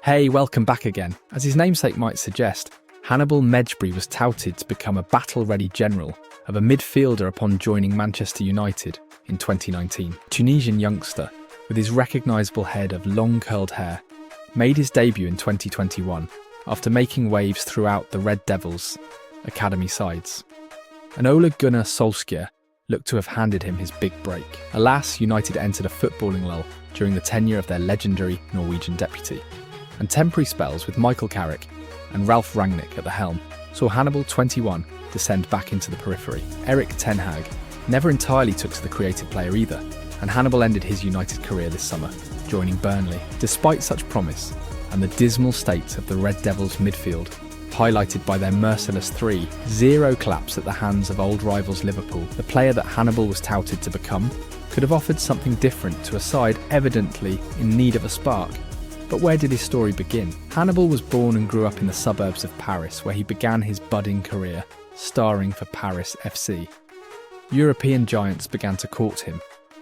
Hey, welcome back again. As his namesake might suggest, Hannibal Mejbri was touted to become a battle-ready general of a midfielder upon joining Manchester United in 2019. Tunisian youngster, with his recognisable head of long curled hair, made his debut in 2021 after making waves throughout the Red Devils' academy sides. And Ole Gunnar Solskjaer looked to have handed him his big break. Alas, United entered a footballing lull during the tenure of their legendary Norwegian deputy, and temporary spells with Michael Carrick and Ralf Rangnick at the helm saw Hannibal 21 descend back into the periphery. Erik Ten Hag never entirely took to the creative player either, and Hannibal ended his United career this summer, joining Burnley. Despite such promise, and the dismal state of the Red Devils' midfield, highlighted by their merciless 3-0 collapse at the hands of old rivals Liverpool, the player that Hannibal was touted to become could have offered something different to a side evidently in need of a spark. But where did his story begin? Hannibal was born and grew up in the suburbs of Paris, where he began his budding career, starring for Paris FC. European giants began to court him,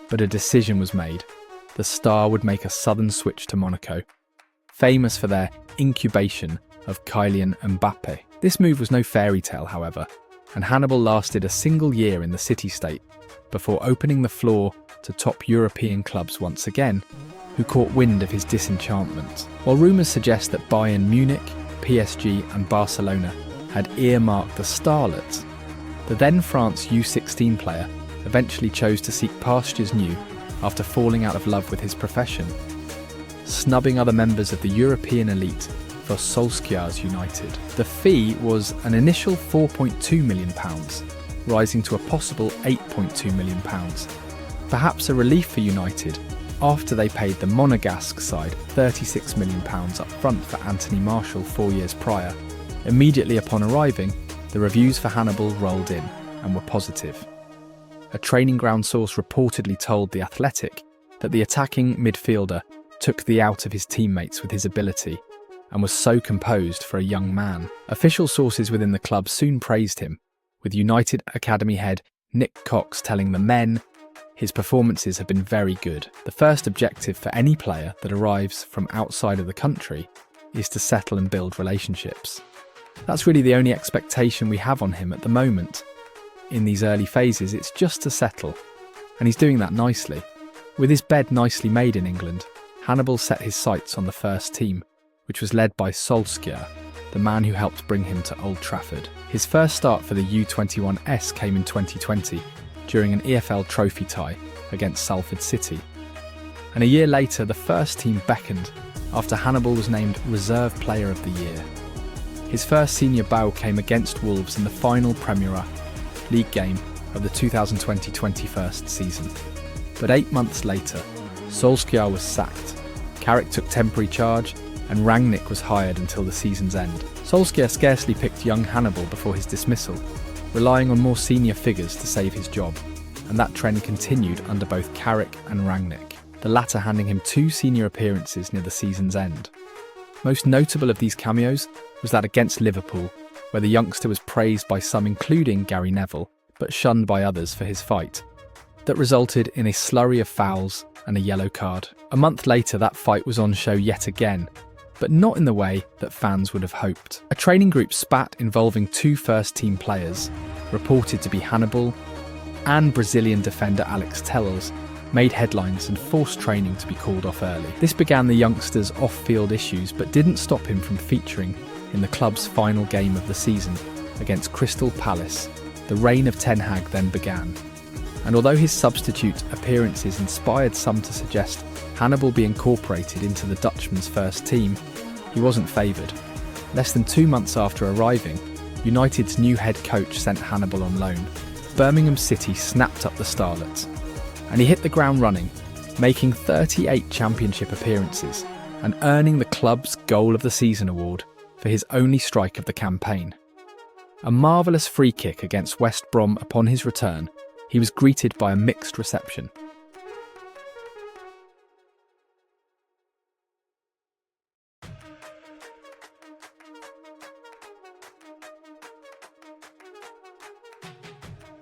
but a decision was made. The star would make a sudden switch to Monaco, famous for their incubation of Kylian Mbappe. This move was no fairy tale, however, and Hannibal lasted a single year in the city-state before opening the floor to top European clubs once again, who caught wind of his disenchantment. While rumours suggest that Bayern Munich, PSG and Barcelona had earmarked the starlet, the then France U16 player eventually chose to seek pastures new after falling out of love with his profession, snubbing other members of the European elite for Solskjaer's United. The fee was an initial £4.2 million, rising to a possible £8.2 million. Perhaps a relief for United after they paid the Monegasque side £36 million up front for Anthony Martial 4 years prior. Immediately upon arriving, the reviews for Hannibal rolled in and were positive. A training ground source reportedly told The Athletic that the attacking midfielder took the out of his teammates with his ability and was so composed for a young man. Official sources within the club soon praised him, with United Academy head Nick Cox telling the Men his performances have been very good. The first objective for any player that arrives from outside of the country is to settle and build relationships. That's really the only expectation we have on him at the moment. In these early phases, it's just to settle, and he's doing that nicely. With his bed nicely made in England, Hannibal set his sights on the first team, which was led by Solskjaer, the man who helped bring him to Old Trafford. His first start for the U21S came in 2020, during an EFL trophy tie against Salford City. And a year later, the first team beckoned after Hannibal was named Reserve Player of the Year. His first senior bow came against Wolves in the final Premier League game of the 2020-21 season. But 8 months later, Solskjaer was sacked, Carrick took temporary charge, and Rangnick was hired until the season's end. Solskjaer scarcely picked young Hannibal before his dismissal, relying on more senior figures to save his job, and that trend continued under both Carrick and Rangnick, the latter handing him 2 senior appearances near the season's end. Most notable of these cameos was that against Liverpool, where the youngster was praised by some including Gary Neville, but shunned by others for his fight, that resulted in a slurry of fouls and a yellow card. A month later, that fight was on show yet again, but not in the way that fans would have hoped. A training group spat involving 2 first-team players, reported to be Hannibal and Brazilian defender Alex Telles, made headlines and forced training to be called off early. This began the youngster's off-field issues, but didn't stop him from featuring in the club's final game of the season against Crystal Palace. The reign of Ten Hag then began. And although his substitute appearances inspired some to suggest Hannibal be incorporated into the Dutchman's first team, he wasn't favoured. Less than 2 months after arriving, United's new head coach sent Hannibal on loan. Birmingham City snapped up the starlets, and he hit the ground running, making 38 championship appearances and earning the club's Goal of the Season award for his only strike of the campaign. A marvellous free kick against West Brom upon his return, he was greeted by a mixed reception.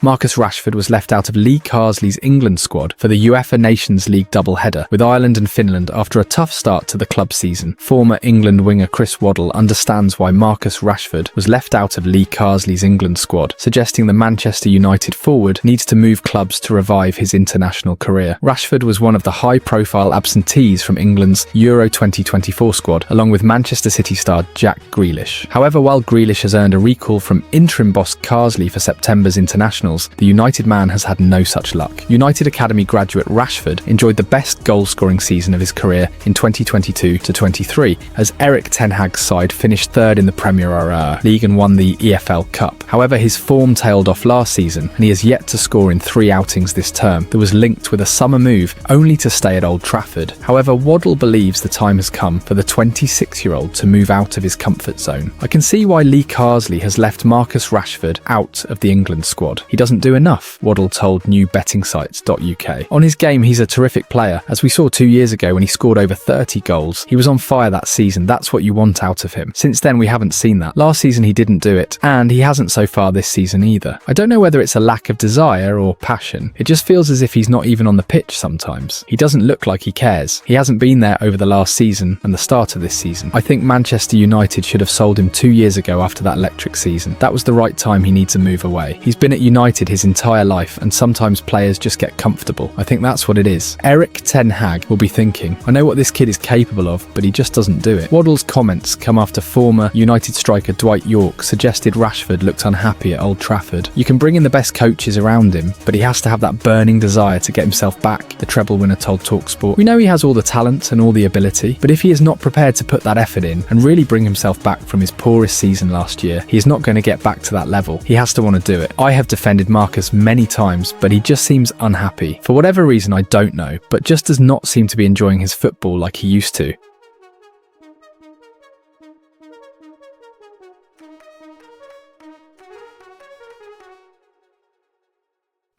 Marcus Rashford was left out of Lee Carsley's England squad for the UEFA Nations League doubleheader with Ireland and Finland after a tough start to the club season. Former England winger Chris Waddle understands why Marcus Rashford was left out of Lee Carsley's England squad, suggesting the Manchester United forward needs to move clubs to revive his international career. Rashford was one of the high-profile absentees from England's Euro 2024 squad, along with Manchester City star Jack Grealish. However, while Grealish has earned a recall from interim boss Carsley for September's internationals, the United man has had no such luck. United Academy graduate Rashford enjoyed the best goal-scoring season of his career in 2022-23, as Erik Ten Hag's side finished third in the Premier League and won the EFL Cup. However, his form tailed off last season, and he has yet to score in 3 outings this term that was linked with a summer move only to stay at Old Trafford. However, Waddle believes the time has come for the 26-year-old to move out of his comfort zone. I can see why Lee Carsley has left Marcus Rashford out of the England squad. He doesn't do enough, Waddle told newbettingsites.uk. On his game, he's a terrific player, as we saw 2 years ago when he scored over 30 goals. He was on fire that season. That's what you want out of him. Since then, we haven't seen that. Last season, he didn't do it, and he hasn't so far this season either. I don't know whether it's a lack of desire or passion. It just feels as if he's not even on the pitch sometimes. He doesn't look like he cares. He hasn't been there over the last season and the start of this season. I think Manchester United should have sold him 2 years ago after that electric season. That was the right time. He needs to move away. He's been at United his entire life, and sometimes players just get comfortable. I think that's what it is. Erik Ten Hag will be thinking, I know what this kid is capable of, but he just doesn't do it. Waddle's comments come after former United striker Dwight Yorke suggested Rashford looked unhappy at Old Trafford. You can bring in the best coaches around him, but he has to have that burning desire to get himself back, the treble winner told TalkSport. We know he has all the talent and all the ability, but if he is not prepared to put that effort in and really bring himself back from his poorest season last year, he is not going to get back to that level. He has to want to do it. I have defended Marcus many times, but he just seems unhappy. For whatever reason, I don't know, but just does not seem to be enjoying his football like he used to.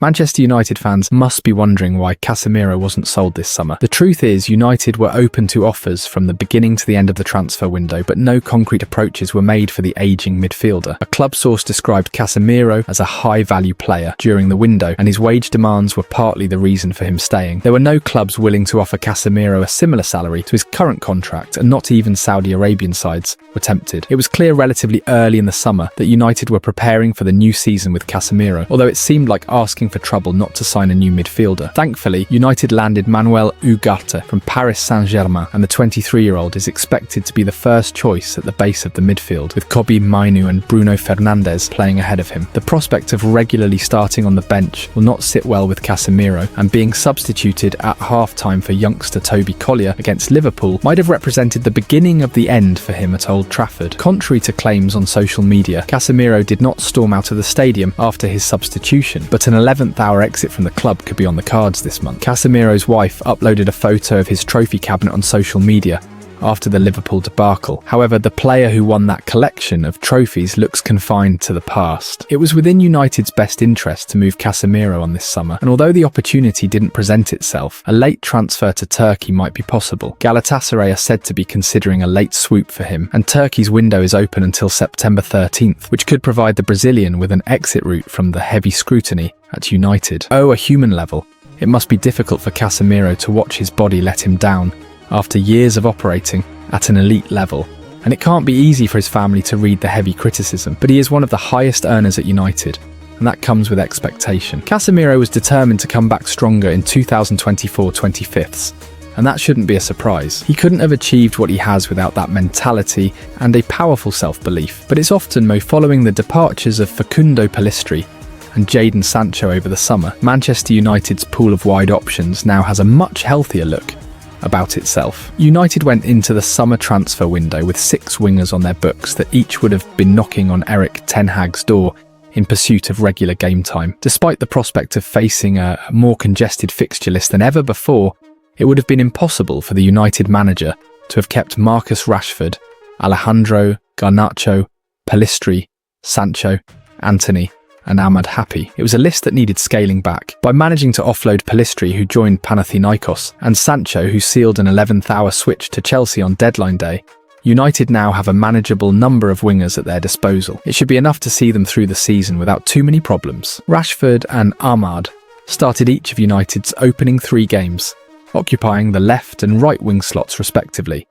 Manchester United fans must be wondering why Casemiro wasn't sold this summer. The truth is, United were open to offers from the beginning to the end of the transfer window, but no concrete approaches were made for the ageing midfielder. A club source described Casemiro as a high-value player during the window, and his wage demands were partly the reason for him staying. There were no clubs willing to offer Casemiro a similar salary to his current contract, and not even Saudi Arabian sides were tempted. It was clear relatively early in the summer that United were preparing for the new season with Casemiro, although it seemed like asking for trouble not to sign a new midfielder. Thankfully, United landed Manuel Ugarte from Paris Saint-Germain, and the 23-year-old is expected to be the first choice at the base of the midfield, with Kobbie Mainoo and Bruno Fernandes playing ahead of him. The prospect of regularly starting on the bench will not sit well with Casemiro, and being substituted at half-time for youngster Toby Collier against Liverpool might have represented the beginning of the end for him at Old Trafford. Contrary to claims on social media, Casemiro did not storm out of the stadium after his substitution, but an 11th hour exit from the club could be on the cards this month. Casemiro's wife uploaded a photo of his trophy cabinet on social media after the Liverpool debacle. However, the player who won that collection of trophies looks confined to the past. It was within United's best interest to move Casemiro on this summer, and although the opportunity didn't present itself, a late transfer to Turkey might be possible. Galatasaray are said to be considering a late swoop for him, and Turkey's window is open until September 13th, which could provide the Brazilian with an exit route from the heavy scrutiny at United. Oh, a human level. It must be difficult for Casemiro to watch his body let him down after years of operating at an elite level. And it can't be easy for his family to read the heavy criticism, but he is one of the highest earners at United, and that comes with expectation. Casemiro was determined to come back stronger in 2024-25, and that shouldn't be a surprise. He couldn't have achieved what he has without that mentality and a powerful self-belief. But it's often following the departures of Facundo Pellistri and Jadon Sancho over the summer, Manchester United's pool of wide options now has a much healthier look about itself. United went into the summer transfer window with 6 wingers on their books that each would have been knocking on Erik Ten Hag's door in pursuit of regular game time. Despite the prospect of facing a more congested fixture list than ever before, it would have been impossible for the United manager to have kept Marcus Rashford, Alejandro Garnacho, Pellistri, Sancho, Antony and Ahmad happy. It was a list that needed scaling back. By managing to offload Pellistri, who joined Panathinaikos, and Sancho, who sealed an 11th hour switch to Chelsea on deadline day, United now have a manageable number of wingers at their disposal. It should be enough to see them through the season without too many problems. Rashford and Ahmad started each of United's opening 3 games, occupying the left and right wing slots respectively.